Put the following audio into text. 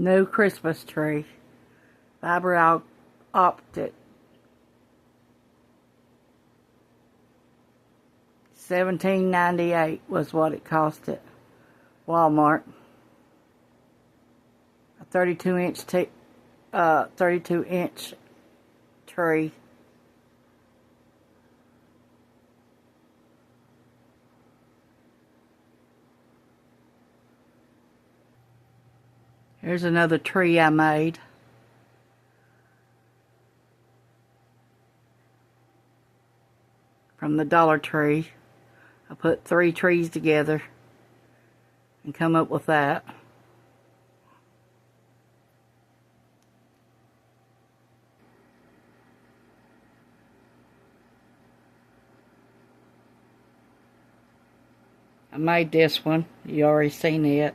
New Christmas tree. Fiber optic. $17.98 was what it cost at Walmart. A 32-inch tree. Here's another tree I made. From the Dollar Tree. I put 3 trees together and come up with that. I made this one. You already seen it.